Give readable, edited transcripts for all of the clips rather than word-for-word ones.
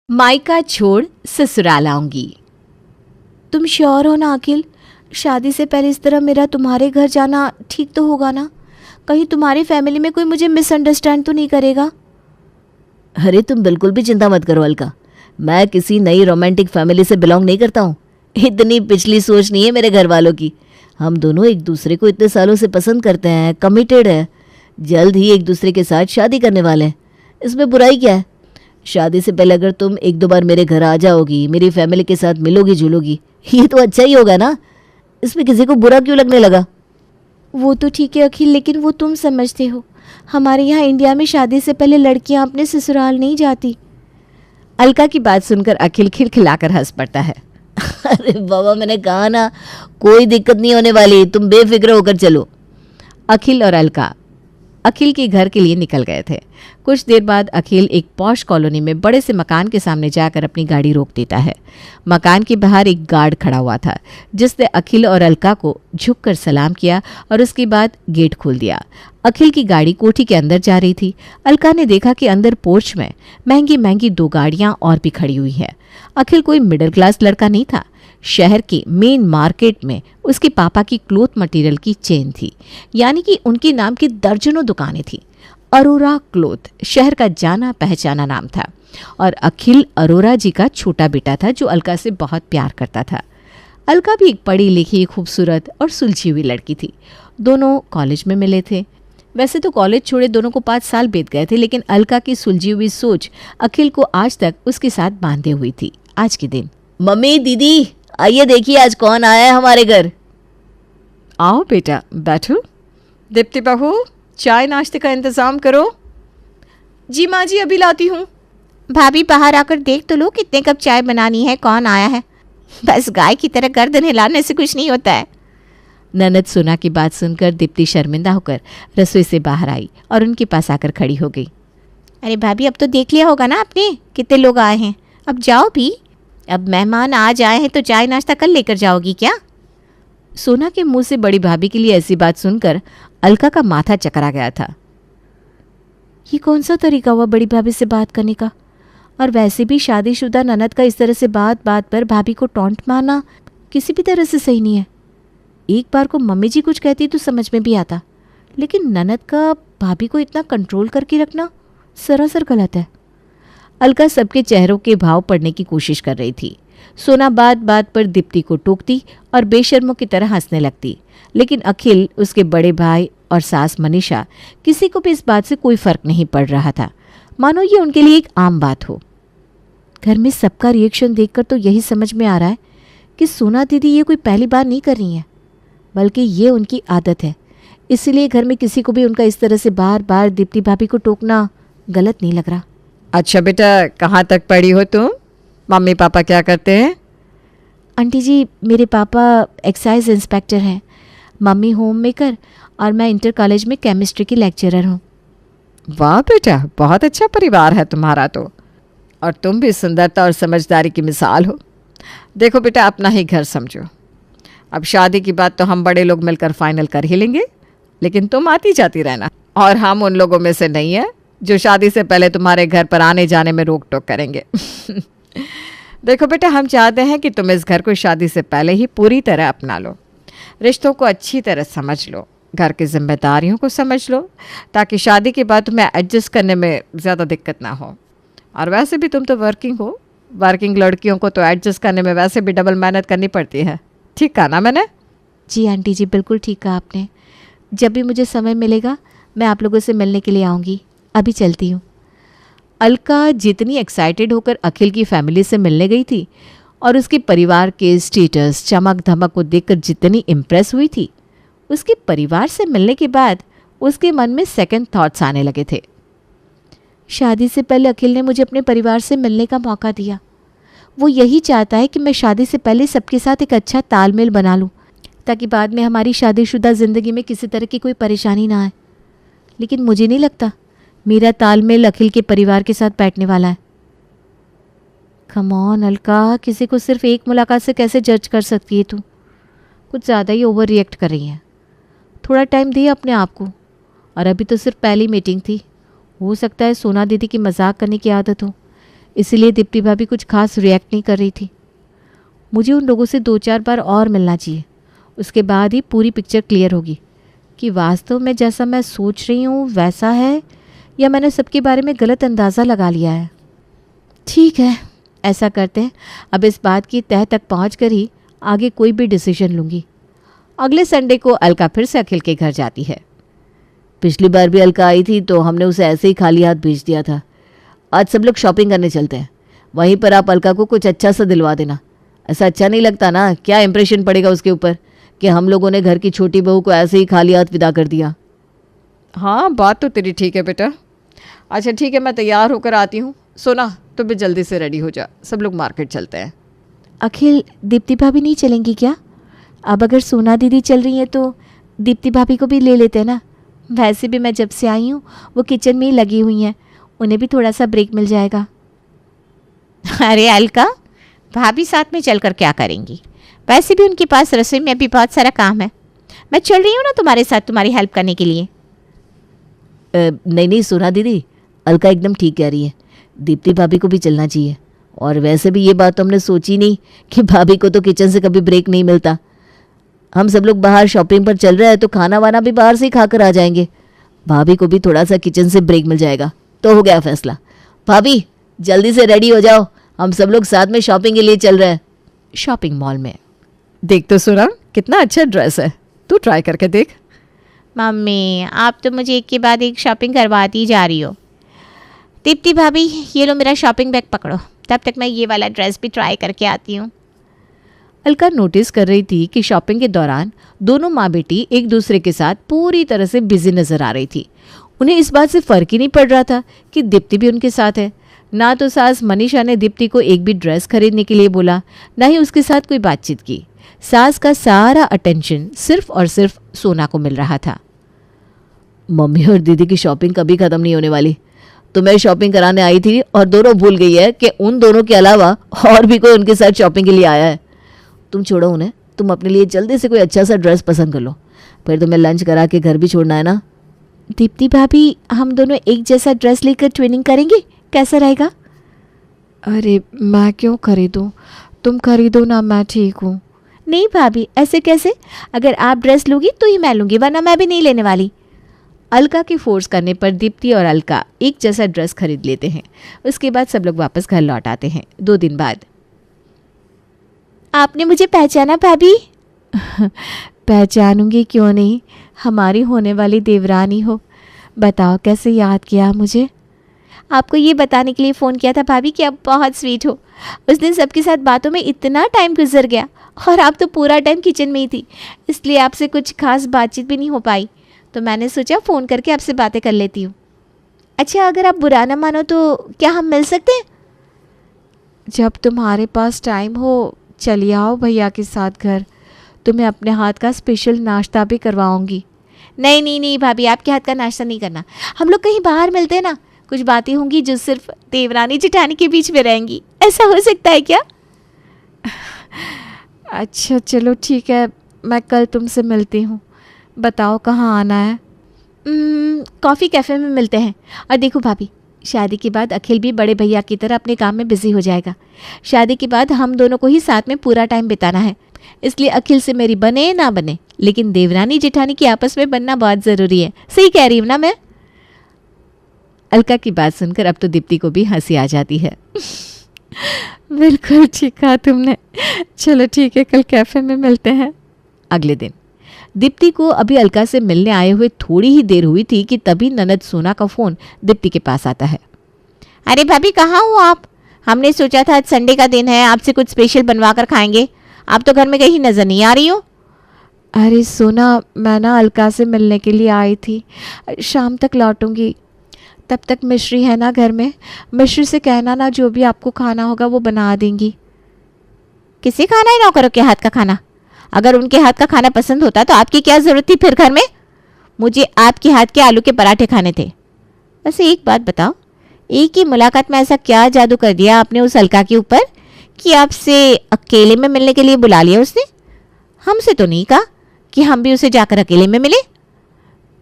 मायका छोड़ ससुराल आऊंगी। तुम श्योर हो ना अखिल? शादी से पहले इस तरह मेरा तुम्हारे घर जाना ठीक तो होगा ना? कहीं तुम्हारी फैमिली में कोई मुझे मिसअंडरस्टैंड तो नहीं करेगा? अरे तुम बिल्कुल भी चिंता मत करो अलका, मैं किसी नई रोमांटिक फैमिली से बिलोंग नहीं करता हूँ। इतनी पिछली सोच नहीं है मेरे घर वालों की। हम दोनों एक दूसरे को इतने सालों से पसंद करते हैं, कमिटेड है, जल्द ही एक दूसरे के साथ शादी करने वाले हैं। इसमें बुराई क्या है? शादी से पहले अगर तुम एक दो बार मेरे घर आ जाओगी, मेरी फैमिली के साथ मिलोगी जुलोगी, ये तो अच्छा ही होगा ना। इसमें किसी को बुरा क्यों लगने लगा? वो तो ठीक है अखिल, लेकिन वो तुम समझते हो, हमारे यहाँ इंडिया में शादी से पहले लड़कियाँ अपने ससुराल नहीं जाती। अलका की बात सुनकर अखिल खिलखिलाकर हंस पड़ता है। अरे बाबा, मैंने कहा ना कोई दिक्कत नहीं होने वाली, तुम बेफिक्र होकर चलो। अखिल और अलका अखिल के घर के लिए निकल गए थे। कुछ देर बाद अखिल एक पॉश कॉलोनी में बड़े से मकान के सामने जाकर अपनी गाड़ी रोक देता है। मकान के बाहर एक गार्ड खड़ा हुआ था, जिसने अखिल और अलका को झुककर सलाम किया और उसके बाद गेट खोल दिया। अखिल की गाड़ी कोठी के अंदर जा रही थी। अलका ने देखा कि अंदर पोर्च में महंगी महंगी 2 गाड़ियां और भी खड़ी हुई है। अखिल कोई मिडिल क्लास लड़का नहीं था। शहर के मेन मार्केट में उसके पापा की क्लोथ मटेरियल की चेन थी, यानी कि उनके नाम की दर्जनों दुकानें थी। अरोरा क्लोथ शहर का जाना पहचाना नाम था और अखिल अरोरा जी का छोटा बेटा था, जो अलका से बहुत प्यार करता था। अलका भी एक पढ़ी लिखी, खूबसूरत और सुलझी हुई लड़की थी। दोनों कॉलेज में मिले थे। वैसे तो कॉलेज छोड़े दोनों को 5 साल बीत गए थे, लेकिन अलका की सुलझी हुई सोच अखिल को आज तक उसके साथ बांधे हुई थी। आज के दिन, मम्मी, दीदी, आइए देखिए आज कौन आया है हमारे घर। आओ बेटा, बैठो। दीप्ति बहू, चाय नाश्ते का इंतज़ाम करो। जी माँ जी, अभी लाती हूँ। भाभी बाहर आकर देख तो लो कितने कप चाय बनानी है, कौन आया है। बस गाय की तरह गर्दन हिलाने से कुछ नहीं होता है। ननद सोना की बात सुनकर दीप्ति शर्मिंदा होकर रसोई से बाहर आई और उनके पास आकर खड़ी हो गई। अरे भाभी, अब तो देख लिया होगा ना आपने कितने लोग आए हैं, अब जाओ भी। अब मेहमान आ जाए हैं तो चाय नाश्ता कल लेकर जाओगी क्या? सोना के मुंह से बड़ी भाभी के लिए ऐसी बात सुनकर अलका का माथा चकरा गया था। ये कौन सा तरीका हुआ बड़ी भाभी से बात करने का? और वैसे भी शादीशुदा ननद का इस तरह से बात बात पर भाभी को टॉन्ट मारना किसी भी तरह से सही नहीं है। एक बार को मम्मी जी कुछ कहती तो समझ में भी आता, लेकिन ननद का भाभी को इतना कंट्रोल करके रखना सरासर गलत है। अलका सबके चेहरों के भाव पढ़ने की कोशिश कर रही थी। सोना बात बात पर दीप्ति को टोकती और बेशर्मों की तरह हंसने लगती, लेकिन अखिल, उसके बड़े भाई और सास मनीषा, किसी को भी इस बात से कोई फर्क नहीं पड़ रहा था, मानो ये उनके लिए एक आम बात हो। घर में सबका रिएक्शन देखकर तो यही समझ में आ रहा है कि सोना दीदी ये कोई पहली बार नहीं कर रही है, बल्कि ये उनकी आदत है। इसीलिए घर में किसी को भी उनका इस तरह से बार बार दीप्ति भाभी को टोकना गलत नहीं लग रहा। अच्छा बेटा, कहाँ तक पढ़ी हो तुम? मम्मी पापा क्या करते हैं? आंटी जी, मेरे पापा एक्साइज इंस्पेक्टर हैं, मम्मी होम मेकर और मैं इंटर कॉलेज में केमिस्ट्री की लेक्चरर हूँ। वाह बेटा, बहुत अच्छा परिवार है तुम्हारा तो, और तुम भी सुंदरता और समझदारी की मिसाल हो। देखो बेटा, अपना ही घर समझो। अब शादी की बात तो हम बड़े लोग मिलकर फाइनल कर ही लेंगे, लेकिन तुम आती जाती रहना, और हम उन लोगों में से नहीं है जो शादी से पहले तुम्हारे घर पर आने जाने में रोक टोक करेंगे। देखो बेटा, हम चाहते हैं कि तुम इस घर को शादी से पहले ही पूरी तरह अपना लो, रिश्तों को अच्छी तरह समझ लो, घर की जिम्मेदारियों को समझ लो, ताकि शादी के बाद तुम्हें एडजस्ट करने में ज़्यादा दिक्कत ना हो। और वैसे भी तुम तो वर्किंग हो, वर्किंग लड़कियों को तो एडजस्ट करने में वैसे भी डबल मेहनत करनी पड़ती है। ठीक कहा ना मैंने? जी आंटी जी, बिल्कुल ठीक कहा आपने। जब भी मुझे समय मिलेगा मैं आप लोगों से मिलने के लिए आऊँगी। अभी चलती हूँ। अलका जितनी एक्साइटेड होकर अखिल की फैमिली से मिलने गई थी और उसके परिवार के स्टेटस, चमक धमक को देखकर जितनी इम्प्रेस हुई थी, उसके परिवार से मिलने के बाद उसके मन में सेकंड थॉट्स आने लगे थे। शादी से पहले अखिल ने मुझे अपने परिवार से मिलने का मौका दिया। वो यही चाहता है कि मैं शादी से पहले सबके साथ एक अच्छा तालमेल बना लूँ, ताकि बाद में हमारी शादीशुदा ज़िंदगी में किसी तरह की कोई परेशानी ना आए। लेकिन मुझे नहीं लगता मेरा तालमेल अखिल के परिवार के साथ बैठने वाला है। कम ऑन अलका, किसी को सिर्फ एक मुलाकात से कैसे जज कर सकती है तू? कुछ ज़्यादा ही ओवर रिएक्ट कर रही है। थोड़ा टाइम दे अपने आप को। और अभी तो सिर्फ पहली मीटिंग थी, हो सकता है सोना दीदी की मजाक करने की आदत हो, इसीलिए दीप्ति भाभी कुछ खास रिएक्ट नहीं कर रही थी। मुझे उन लोगों से 2-4 बार और मिलना चाहिए, उसके बाद ही पूरी पिक्चर क्लियर होगी कि वास्तव में जैसा मैं सोच रही हूँ वैसा है या मैंने सबके बारे में गलत अंदाज़ा लगा लिया है। ठीक है, ऐसा करते हैं, अब इस बात की तह तक पहुँच कर ही आगे कोई भी डिसीजन लूँगी। अगले संडे को अलका फिर से अखिल के घर जाती है। पिछली बार भी अलका आई थी तो हमने उसे ऐसे ही खाली हाथ भेज दिया था। आज सब लोग शॉपिंग करने चलते हैं, वहीं पर आप अलका को कुछ अच्छा सा दिलवा देना। ऐसा अच्छा नहीं लगता ना, क्या इंप्रेशन पड़ेगा उसके ऊपर कि हम लोगों ने घर की छोटी बहू को ऐसे ही खाली हाथ विदा कर दिया। हाँ, बात तो तेरी ठीक है बेटा। अच्छा ठीक है, मैं तैयार होकर आती हूँ। सोना, तो भी जल्दी से रेडी हो जा, सब लोग मार्केट चलते हैं। अखिल, दीप्ति भाभी नहीं चलेंगी क्या? अब अगर सोना दीदी चल रही हैं तो दीप्ति भाभी को भी ले लेते हैं ना। वैसे भी मैं जब से आई हूँ वो किचन में ही लगी हुई हैं, उन्हें भी थोड़ा सा ब्रेक मिल जाएगा। अरे अलका, भाभी साथ में चलकर क्या करेंगी? वैसे भी उनके पास रसोई में भी बहुत सारा काम है। मैं चल रही हूँ ना तुम्हारे साथ, तुम्हारी हेल्प करने के लिए। नहीं सोना दीदी, अलका एकदम ठीक कह रही है, दीप्ति भाभी को भी चलना चाहिए। और वैसे भी ये बात तो हमने सोची नहीं कि भाभी को तो किचन से कभी ब्रेक नहीं मिलता। हम सब लोग बाहर शॉपिंग पर चल रहे हैं तो खाना वाना भी बाहर से ही खाकर आ जाएंगे, भाभी को भी थोड़ा सा किचन से ब्रेक मिल जाएगा। तो हो गया फैसला। भाभी जल्दी से रेडी हो जाओ, हम सब लोग साथ में शॉपिंग के लिए चल रहे हैं। शॉपिंग मॉल में। देख तो सोना, कितना अच्छा ड्रेस है, तू ट्राई करके देख। मम्मी, आप तो मुझे एक के बाद एक शॉपिंग करवाती जा रही हो। दीप्ति भाभी, ये लो मेरा शॉपिंग बैग पकड़ो, तब तक मैं ये वाला ड्रेस भी ट्राई करके आती हूँ। अलका नोटिस कर रही थी कि शॉपिंग के दौरान दोनों माँ बेटी एक दूसरे के साथ पूरी तरह से बिजी नजर आ रही थी। उन्हें इस बात से फर्क ही नहीं पड़ रहा था कि दीप्ति भी उनके साथ है। ना तो सास मनीषा ने दीप्ति को एक भी ड्रेस खरीदने के लिए बोला, ना ही उसके साथ कोई बातचीत की। सास का सारा अटेंशन सिर्फ और सिर्फ सोना को मिल रहा था। मम्मी और दीदी की शॉपिंग कभी ख़त्म नहीं होने वाली। तो मैं शॉपिंग कराने आई थी और दोनों भूल गई है कि उन दोनों के अलावा और भी कोई उनके साथ शॉपिंग के लिए आया है। तुम छोड़ो उन्हें, तुम अपने लिए जल्दी से कोई अच्छा सा ड्रेस पसंद कर लो, फिर तुम्हें लंच करा के घर भी छोड़ना है ना। दीप्ति भाभी, हम दोनों एक जैसा ड्रेस लेकर ट्विनिंग करेंगे, कैसा रहेगा? अरे मैं क्यों खरीदूँ, तुम खरीदो ना, मैं ठीक हूँ। नहीं भाभी, ऐसे कैसे? अगर आप ड्रेस लोगी तो ही मैं लूँगी, वरना मैं भी नहीं लेने वाली। अलका के फोर्स करने पर दीप्ति और अलका एक जैसा ड्रेस खरीद लेते हैं। उसके बाद सब लोग वापस घर लौट आते हैं। 2 दिन बाद। आपने मुझे पहचाना भाभी? पहचानूंगी क्यों नहीं, हमारी होने वाली देवरानी हो। बताओ कैसे याद किया मुझे? आपको ये बताने के लिए फ़ोन किया था भाभी कि आप बहुत स्वीट हो। उस दिन सबके साथ बातों में इतना टाइम गुजर गया और आप तो पूरा टाइम किचन में ही थी, इसलिए आपसे कुछ खास बातचीत भी नहीं हो पाई। तो मैंने सोचा फ़ोन करके आपसे बातें कर लेती हूँ। अच्छा, अगर आप बुरा ना मानो तो क्या हम मिल सकते हैं? जब तुम्हारे पास टाइम हो चलिए आओ भैया के साथ घर, तुम्हें अपने हाथ का स्पेशल नाश्ता भी करवाऊंगी। नहीं नहीं नहीं भाभी, आपके हाथ का नाश्ता नहीं करना। हम लोग कहीं बाहर मिलते हैं ना, कुछ बातें होंगी जो सिर्फ देवरानी जेठानी के बीच में रहेंगी। ऐसा हो सकता है क्या? अच्छा चलो ठीक है, मैं कल तुमसे मिलती हूँ। बताओ कहाँ आना है? कॉफ़ी कैफ़े में मिलते हैं। और देखो भाभी, शादी के बाद अखिल भी बड़े भैया की तरह अपने काम में बिजी हो जाएगा। शादी के बाद हम दोनों को ही साथ में पूरा टाइम बिताना है, इसलिए अखिल से मेरी बने ना बने, लेकिन देवरानी जेठानी की आपस में बनना बहुत ज़रूरी है। सही कह रही हूँ ना मैं? अलका की बात सुनकर अब तो दीप्ति को भी हंसी आ जाती है। बिल्कुल ठीक कहा तुमने। चलो ठीक है, कल कैफ़े में मिलते हैं। अगले दिन दीप्ति को अभी अलका से मिलने आए हुए थोड़ी ही देर हुई थी कि तभी ननद सोना का फ़ोन दीप्ति के पास आता है। अरे भाभी, कहाँ हो आप? हमने सोचा था आज संडे का दिन है, आपसे कुछ स्पेशल बनवा कर खाएंगे। आप तो घर में कहीं नज़र नहीं आ रही हो। अरे सोना, मैं ना अलका से मिलने के लिए आई थी, शाम तक लौटूंगी। तब तक मिश्री है ना घर में, मिश्री से कहना ना जो भी आपको खाना होगा वो बना देंगी। किसे खाना है नौकरों के हाथ का खाना? अगर उनके हाथ का खाना पसंद होता तो आपकी क्या ज़रूरत थी फिर घर में? मुझे आपके हाथ के आलू के पराठे खाने थे। वैसे एक बात बताओ, एक ही मुलाकात में ऐसा क्या जादू कर दिया आपने उस अलका के ऊपर कि आपसे अकेले में मिलने के लिए बुला लिया उसने? हमसे तो नहीं कहा कि हम भी उसे जाकर अकेले में मिले।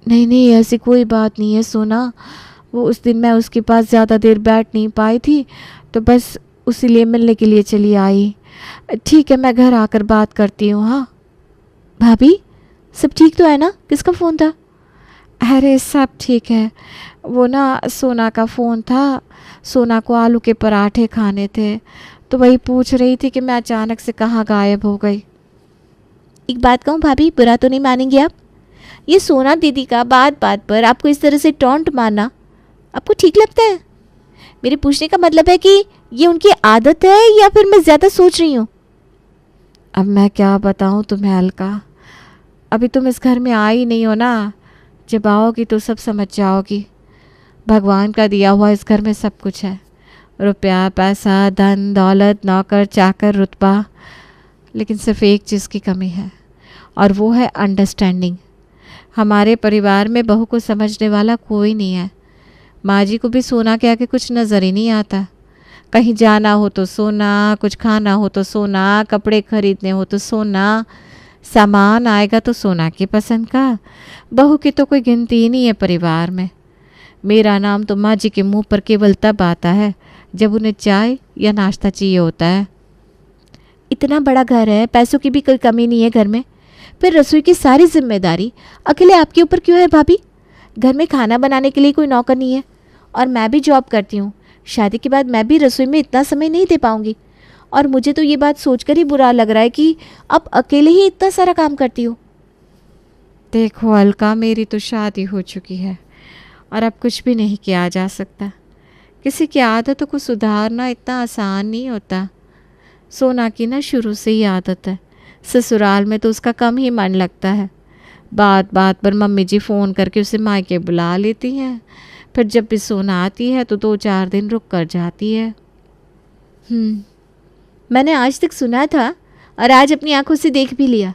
नहीं नहीं, ऐसी कोई बात नहीं है सोना। वो उस दिन मैं उसके पास ज़्यादा देर बैठ नहीं पाई थी, तो बस उसी लिए मिलने के लिए चली आई। ठीक है, मैं घर आकर बात करती हूँ। हाँ भाभी, सब ठीक तो है ना? किसका फ़ोन था? अरे सब ठीक है, वो ना सोना का फ़ोन था। सोना को आलू के पराठे खाने थे, तो वही पूछ रही थी कि मैं अचानक से कहाँ गायब हो गई। एक बात कहूँ भाभी, बुरा तो नहीं मानेंगे आप? ये सोना दीदी का बात बात पर आपको इस तरह से टॉन्ट मारना आपको ठीक लगता है? मेरे पूछने का मतलब है कि ये उनकी आदत है या फिर मैं ज़्यादा सोच रही हूँ? अब मैं क्या बताऊँ तुम्हें अलका, अभी तुम इस घर में आई नहीं हो ना। जब आओगी तो सब समझ जाओगी। भगवान का दिया हुआ इस घर में सब कुछ है, रुपया पैसा धन दौलत नौकर चाकर रुतबा, लेकिन सिर्फ एक चीज़ की कमी है और वो है अंडरस्टैंडिंग। हमारे परिवार में बहू को समझने वाला कोई नहीं है। माँ जी को भी सोना के आगे कुछ नज़र ही नहीं आता। कहीं जाना हो तो सोना, कुछ खाना हो तो सोना, कपड़े खरीदने हो तो सोना, सामान आएगा तो सोना की पसंद का। बहू की तो कोई गिनती ही नहीं है परिवार में। मेरा नाम तो माँ जी के मुंह पर केवल तब आता है जब उन्हें चाय या नाश्ता चाहिए होता है। इतना बड़ा घर है, पैसों की भी कोई कमी नहीं है घर में, फिर रसोई की सारी जिम्मेदारी अकेले आपके ऊपर क्यों है भाभी? घर में खाना बनाने के लिए कोई नौकर नहीं है और मैं भी जॉब करती हूँ। शादी के बाद मैं भी रसोई में इतना समय नहीं दे पाऊँगी और मुझे तो ये बात सोचकर ही बुरा लग रहा है कि अब अकेले ही इतना सारा काम करती हूँ। देखो अलका, मेरी तो शादी हो चुकी है और अब कुछ भी नहीं किया जा सकता। किसी की आदतों को सुधारना इतना आसान नहीं होता। सोना की ना शुरू से ही आदत है, ससुराल में तो उसका कम ही मन लगता है। बात बात पर मम्मी जी फ़ोन करके उसे मायके बुला लेती हैं, फिर जब भी सोना आती है तो 2-4 दिन रुक कर जाती है। मैंने आज तक सुना था और आज अपनी आंखों से देख भी लिया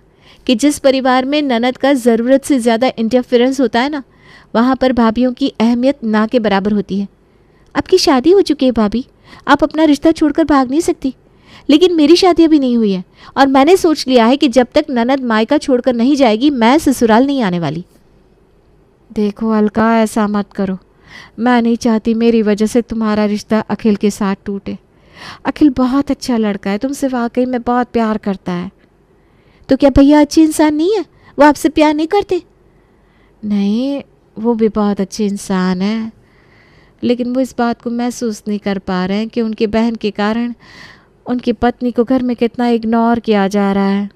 कि जिस परिवार में ननद का ज़रूरत से ज़्यादा इंटरफेरेंस होता है ना, वहाँ पर भाभीयों की अहमियत ना के बराबर होती है। आपकी शादी हो चुकी है भाभी, आप अपना रिश्ता छोड़कर भाग नहीं सकती, लेकिन मेरी शादी अभी नहीं हुई है और मैंने सोच लिया है कि जब तक ननद मायका छोड़कर नहीं जाएगी मैं ससुराल नहीं आने वाली। देखो अलका, ऐसा मत करो। मैं नहीं चाहती मेरी वजह से तुम्हारा रिश्ता अखिल के साथ टूटे। अखिल बहुत अच्छा लड़का है, तुमसे वाकई में बहुत प्यार करता है। तो क्या भैया अच्छे इंसान नहीं है? वो आपसे प्यार नहीं करते? नहीं, वो भी बहुत अच्छे इंसान हैं, लेकिन वो इस बात को महसूस नहीं कर पा रहे हैं कि उनकी बहन के कारण उनकी पत्नी को घर में कितना इग्नोर किया जा रहा है।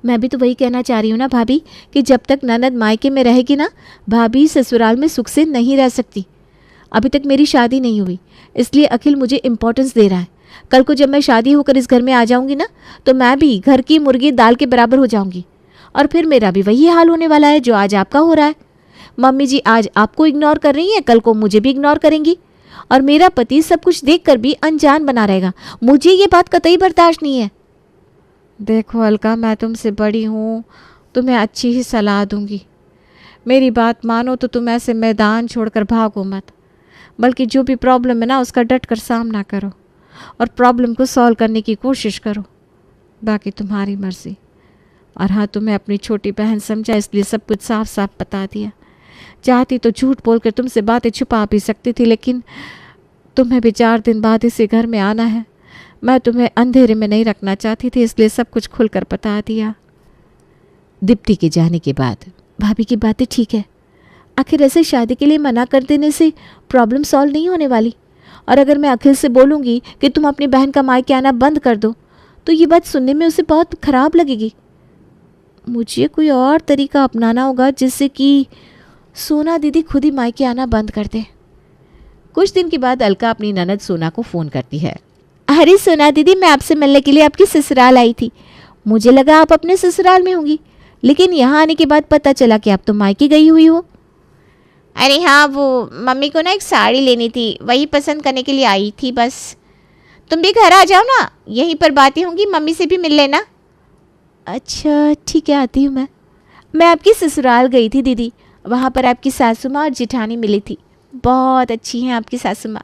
मैं भी तो वही कहना चाह रही हूँ ना भाभी कि जब तक ननद मायके में रहेगी ना, भाभी ससुराल में सुख से नहीं रह सकती। अभी तक मेरी शादी नहीं हुई, इसलिए अखिल मुझे इम्पोर्टेंस दे रहा है। कल को जब मैं शादी होकर इस घर में आ जाऊंगी ना, तो मैं भी घर की मुर्गी दाल के बराबर हो जाऊंगी और फिर मेरा भी वही हाल होने वाला है जो आज आपका हो रहा है। मम्मी जी आज आपको इग्नोर कर रही हैं, कल को मुझे भी इग्नोर करेंगी और मेरा पति सब कुछ देखकर भी अनजान बना रहेगा। मुझे ये बात कतई बर्दाश्त नहीं है। देखो अलका, मैं तुमसे बड़ी हूँ, तुम्हें अच्छी ही सलाह दूंगी। मेरी बात मानो तो तुम ऐसे मैदान छोड़कर भागो मत, बल्कि जो भी प्रॉब्लम है ना उसका डट कर सामना करो और प्रॉब्लम को सॉल्व करने की कोशिश करो। बाकी तुम्हारी मर्ज़ी। और हाँ, तुम्हें अपनी छोटी बहन समझा इसलिए सब कुछ साफ साफ बता दिया। चाहती तो झूठ बोलकर तुमसे बातें छुपा भी सकती थी, लेकिन तुम्हें भी 4 दिन बाद इसी घर में आना है। मैं तुम्हें अंधेरे में नहीं रखना चाहती थी, इसलिए सब कुछ खुलकर बता दिया। दीप्ति के जाने के बाद भाभी की बातें ठीक है। आखिर ऐसे शादी के लिए मना कर देने से प्रॉब्लम सॉल्व नहीं होने वाली। और अगर मैं अखिल से बोलूँगी कि तुम अपनी बहन का मायके आना बंद कर दो, तो ये बात सुनने में उसे बहुत ख़राब लगेगी। मुझे कोई और तरीका अपनाना होगा जिससे कि सोना दीदी खुद ही मायके आना बंद कर दे। कुछ दिन के बाद अलका अपनी ननद सोना को फ़ोन करती है। अरे सोना दीदी, मैं आपसे मिलने के लिए आपकी ससुराल आई थी। मुझे लगा आप अपने ससुराल में होंगी, लेकिन यहाँ आने के बाद पता चला कि आप तो मायके गई हुई हो। अरे हाँ, वो मम्मी को ना एक साड़ी लेनी थी, वही पसंद करने के लिए आई थी बस। तुम भी घर आ जाओ ना, यहीं पर बातें होंगी, मम्मी से भी मिल लेना। अच्छा ठीक है, आती हूँ मैं आपकी ससुराल गई थी दीदी, वहाँ पर आपकी सासू माँ और जिठानी मिली थी। बहुत अच्छी हैं आपकी सासू माँ,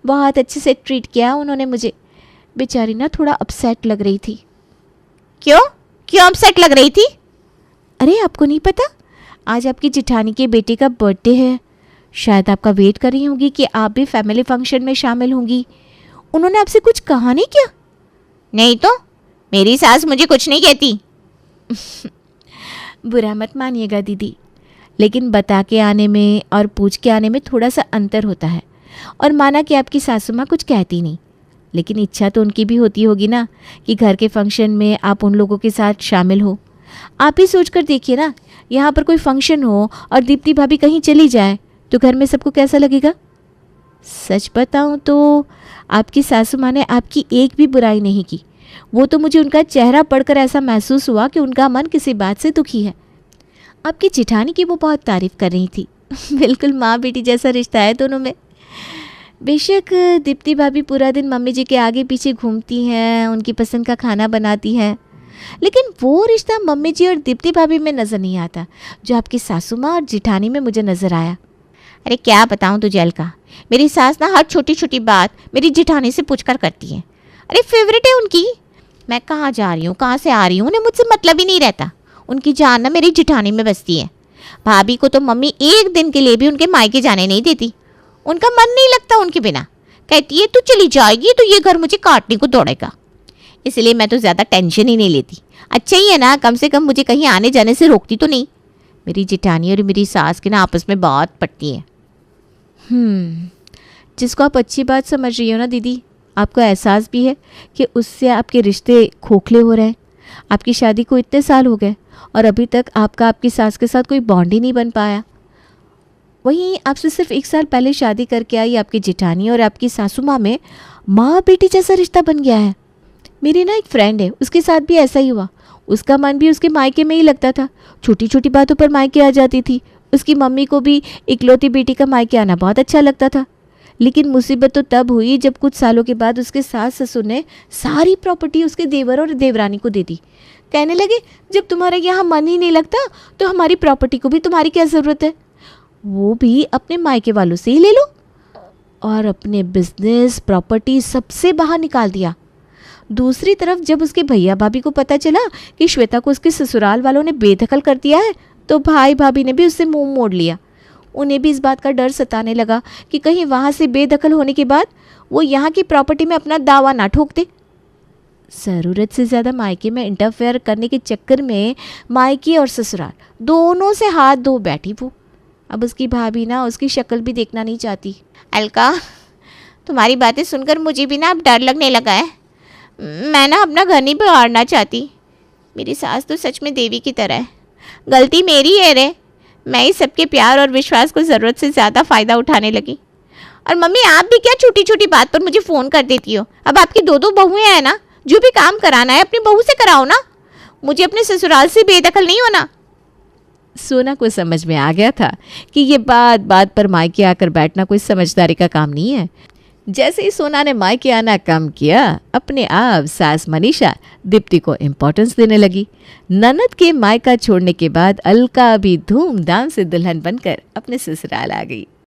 बहुत अच्छे से ट्रीट किया उन्होंने मुझे। बेचारी ना थोड़ा अपसेट लग रही थी। क्यों क्यों अपसेट लग रही थी? अरे आपको नहीं पता, आज आपकी जिठानी के बेटे का बर्थडे है। शायद आपका वेट कर रही होंगी कि आप भी फैमिली फंक्शन में शामिल होंगी। उन्होंने आपसे कुछ कहा नहीं क्या? नहीं तो, मेरी सास मुझे कुछ नहीं कहती। बुरा मत मानिएगा दीदी, लेकिन बता के आने में और पूछ के आने में थोड़ा सा अंतर होता है। और माना कि आपकी सासू माँ कुछ कहती नहीं, लेकिन इच्छा तो उनकी भी होती होगी ना कि घर के फंक्शन में आप उन लोगों के साथ शामिल हो। आप ही सोच कर देखिए ना, यहाँ पर कोई फंक्शन हो और दीप्ति भाभी कहीं चली जाए तो घर में सबको कैसा लगेगा? सच बताऊँ तो आपकी सासू माँ ने आपकी एक भी बुराई नहीं की। वो तो मुझे उनका चेहरा पढ़कर ऐसा महसूस हुआ कि उनका मन किसी बात से दुखी है। आपकी जेठानी की वो बहुत तारीफ़ कर रही थी। बिल्कुल माँ बेटी जैसा रिश्ता है दोनों में। बेशक दीप्ति भाभी पूरा दिन मम्मी जी के आगे पीछे घूमती हैं, उनकी पसंद का खाना बनाती हैं, लेकिन वो रिश्ता मम्मी जी और दीप्ति भाभी में नज़र नहीं आता जो आपकी सासू माँ और जेठानी में मुझे नज़र आया। अरे क्या बताऊँ तुझे अलका, मेरी सास ना हर छोटी छोटी बात मेरी जेठानी से पूछकर करती है। अरे फेवरेट है उनकी। मैं कहाँ जा रही हूँ, कहाँ से आ रही हूँ, उन्हें मुझसे मतलब ही नहीं रहता। उनकी जान ना मेरी जेठानी में बसती है। भाभी को तो मम्मी एक दिन के लिए भी उनके मायके जाने नहीं देती। उनका मन नहीं लगता उनके बिना। कहती है तू चली जाएगी तो ये घर मुझे काटने को दौड़ेगा। इसलिए मैं तो ज़्यादा टेंशन ही नहीं लेती। अच्छा ही है ना, कम से कम मुझे कहीं आने जाने से रोकती तो नहीं। मेरी जेठानी और मेरी सास के ना आपस में बात पड़ती है। जिसको आप अच्छी बात समझ रही हो ना दीदी, आपको एहसास भी है कि उससे आपके रिश्ते खोखले हो रहे हैं। आपकी शादी को इतने साल हो गए और अभी तक आपका आपकी सास के साथ कोई बॉन्ड ही नहीं बन पाया। वहीं आपसे सिर्फ 1 साल पहले शादी करके आई आपकी जेठानी और आपकी सासू माँ में माँ बेटी जैसा रिश्ता बन गया है। मेरी ना एक फ्रेंड है, उसके साथ भी ऐसा ही हुआ। उसका मन भी उसके मायके में ही लगता था, छोटी छोटी बातों पर मायके आ जाती थी। उसकी मम्मी को भी इकलौती बेटी का मायके आना बहुत अच्छा लगता था। लेकिन मुसीबत तो तब हुई जब कुछ सालों के बाद उसके सास ससुर ने सारी प्रॉपर्टी उसके देवर और देवरानी को दे दी। कहने लगे जब तुम्हारे यहाँ मन ही नहीं लगता तो हमारी प्रॉपर्टी को भी तुम्हारी क्या ज़रूरत है, वो भी अपने मायके वालों से ही ले लो। और अपने बिजनेस प्रॉपर्टी सबसे बाहर निकाल दिया। दूसरी तरफ जब उसके भैया भाभी को पता चला कि श्वेता को उसके ससुराल वालों ने बेदखल कर दिया है तो भाई भाभी ने भी उससे मुंह मोड़ लिया। उन्हें भी इस बात का डर सताने लगा कि कहीं वहाँ से बेदखल होने के बाद वो यहाँ की प्रॉपर्टी में अपना दावा ना ठोक दे। ज़रूरत से ज़्यादा मायके में इंटरफेयर करने के चक्कर में मायके और ससुराल दोनों से हाथ धो बैठी वो। अब उसकी भाभी ना उसकी शक्ल भी देखना नहीं चाहती। अलका, तुम्हारी बातें सुनकर मुझे भी ना अब डर लगने लगा है। मैं ना अपना घर नहीं बिगाड़ना चाहती। मेरी सास तो सच में देवी की तरह है। गलती मेरी है रे, मैं ही सबके प्यार और विश्वास को ज़रूरत से ज़्यादा फ़ायदा उठाने लगी। और मम्मी आप भी क्या छोटी छोटी बात पर मुझे फ़ोन कर देती हो। अब आपकी 2 बहुएं हैं ना, जो भी काम कराना है अपनी बहू से कराओ ना। मुझे अपने ससुराल से बेदखल नहीं होना। सोना को समझ में आ गया था कि ये बात बात पर मायके आकर बैठना कोई समझदारी का काम नहीं है। जैसे ही सोना ने मायके आना कम किया, अपने आप सास मनीषा दीप्ति को इम्पोर्टेंस देने लगी। ननद के मायका छोड़ने के बाद अलका भी धूमधाम से दुल्हन बनकर अपने ससुराल आ गई।